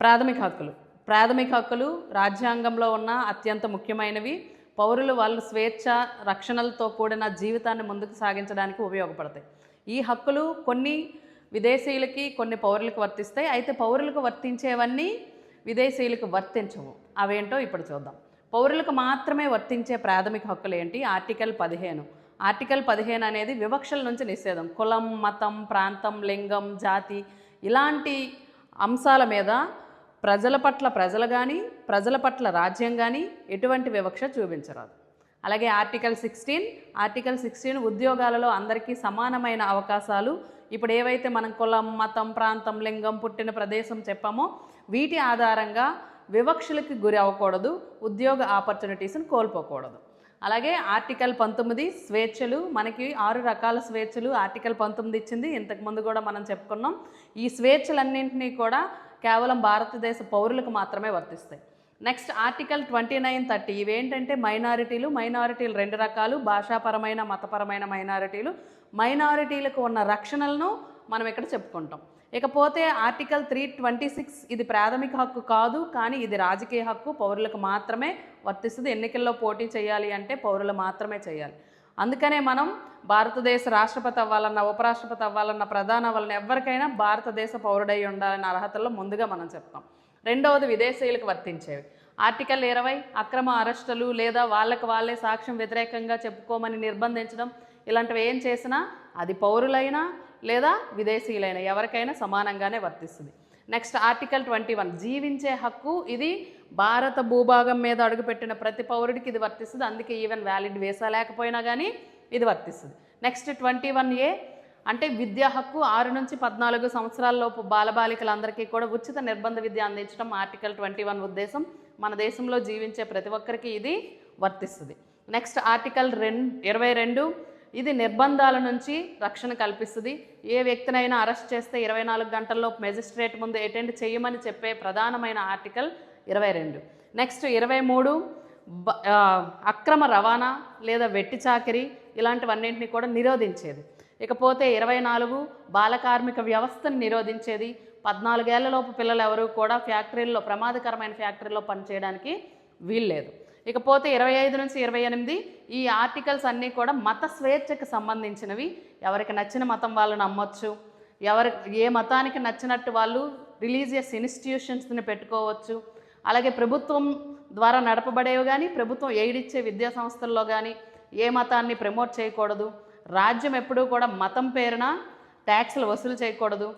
ప్రాథమిక హక్కులు రాజ్యాంగంలో ఉన్న అత్యంత ముఖ్యమైనవి. పౌరులు వాళ్ళు స్వేచ్ఛ రక్షణలతో కూడిన జీవితాన్ని ముందుకు సాగించడానికి ఉపయోగపడతాయి. ఈ హక్కులు కొన్ని విదేశీయులకి కొన్ని పౌరులకు వర్తిస్తాయి. అయితే పౌరులకు వర్తించేవన్నీ విదేశీయులకు వర్తించవు. అవేంటో ఇప్పుడు చూద్దాం. పౌరులకు మాత్రమే వర్తించే ప్రాథమిక హక్కులు ఏంటి? ఆర్టికల్ 15. ఆర్టికల్ 15 అనేది వివక్షల నుంచి నిషేధం. కులం, మతం, ప్రాంతం, లింగం, జాతి ఇలాంటి అంశాల మీద ప్రజల పట్ల ప్రజలు కానీ ప్రజల పట్ల రాజ్యం కానీ ఎటువంటి వివక్ష చూపించరాదు. అలాగే ఆర్టికల్ 16 ఉద్యోగాలలో అందరికీ సమానమైన అవకాశాలు. ఇప్పుడు ఏవైతే మనం కులం, మతం, ప్రాంతం, లింగం, పుట్టిన ప్రదేశం చెప్పామో వీటి ఆధారంగా వివక్షలకి గురి అవ్వకూడదు, ఉద్యోగ ఆపర్చునిటీస్ని కోల్పోకూడదు. అలాగే ఆర్టికల్ 19 స్వేచ్ఛలు. మనకి 6 రకాల స్వేచ్ఛలు ఆర్టికల్ 19 ఇచ్చింది. ఇంతకుముందు కూడా మనం చెప్పుకున్నాం. ఈ స్వేచ్ఛలన్నింటినీ కూడా కేవలం భారతదేశ పౌరులకు మాత్రమే వర్తిస్తాయి. నెక్స్ట్ ఆర్టికల్ 29, 30 ఇవేంటంటే మైనారిటీలు 2 రకాలు, భాషాపరమైన మతపరమైన మైనారిటీలకు ఉన్న రక్షణలను మనం ఇక్కడ చెప్పుకుంటాం. ఇకపోతే ఆర్టికల్ 326 ఇది ప్రాథమిక హక్కు కాదు, కానీ ఇది రాజకీయ హక్కు, పౌరులకు మాత్రమే వర్తిస్తుంది. ఎన్నికల్లో పోటీ చేయాలి అంటే పౌరులు మాత్రమే చేయాలి. అందుకనే మనం భారతదేశ రాష్ట్రపతి అవ్వాలన్నా, ఉపరాష్ట్రపతి అవ్వాలన్నా, ప్రధాని అవ్వాలన్నా ఎవరికైనా భారతదేశ పౌరుడై ఉండాలన్న అర్హతల్లో ముందుగా మనం చెప్తాం. రెండవది విదేశీయులకు వర్తించేవి. ఆర్టికల్ 20 అక్రమ అరెస్టులు లేదా వాళ్ళే సాక్ష్యం వ్యతిరేకంగా చెప్పుకోమని నిర్బంధించడం ఇలాంటివి ఏం చేసినా అది పౌరులైనా లేదా విదేశీయులైనా ఎవరికైనా సమానంగానే వర్తిస్తుంది. నెక్స్ట్ ఆర్టికల్ 21 జీవించే హక్కు. ఇది భారత భూభాగం మీద అడుగుపెట్టిన ప్రతి పౌరుడికి ఇది వర్తిస్తుంది. అందుకే ఈవెన్ వ్యాలిడ్ వీసా లేకపోయినా కానీ ఇది వర్తిస్తుంది. నెక్స్ట్ 21A అంటే విద్యా హక్కు. 6 నుంచి 14 సంవత్సరాలలోపు బాలబాలికలందరికీ కూడా ఉచిత నిర్బంధ విద్య అందించడం ఆర్టికల్ 21 ఉద్దేశం. మన దేశంలో జీవించే ప్రతి ఒక్కరికి ఇది వర్తిస్తుంది. నెక్స్ట్ ఆర్టికల్ 22 ఇది నిర్బంధాల నుంచి రక్షణ కల్పిస్తుంది. ఏ వ్యక్తినైనా అరెస్ట్ చేస్తే 24 గంటల్లో మెజిస్ట్రేట్ ముందు అటెండ్ చేయమని చెప్పే ప్రధానమైన ఆర్టికల్ 22. నెక్స్ట్ 23 అక్రమ రవాణా లేదా వెట్టి చాకిరీ ఇలాంటివన్నింటినీ కూడా నిరోధించేది. ఇకపోతే 24 బాల కార్మిక వ్యవస్థను నిరోధించేది. 14 ఏళ్లలోపు పిల్లలు ఎవరు కూడా ప్రమాదకరమైన ఫ్యాక్టరీల్లో పనిచేయడానికి వీల్లేదు. ఇకపోతే 25 నుంచి 28 ఈ ఆర్టికల్స్ అన్నీ కూడా మత స్వేచ్ఛకు సంబంధించినవి. ఎవరికి నచ్చిన మతం వాళ్ళు నమ్మొచ్చు, ఏ మతానికి నచ్చినట్టు వాళ్ళు రిలీజియస్ ఇన్స్టిట్యూషన్స్ని పెట్టుకోవచ్చు. అలాగే ప్రభుత్వం ద్వారా నడపబడేవి కానీ ప్రభుత్వం ఎయిడ్ ఇచ్చే విద్యా సంస్థల్లో కానీ ఏ మతాన్ని ప్రమోట్ చేయకూడదు. రాజ్యం ఎప్పుడూ కూడా మతం పేరున ట్యాక్స్లు వసూలు చేయకూడదు.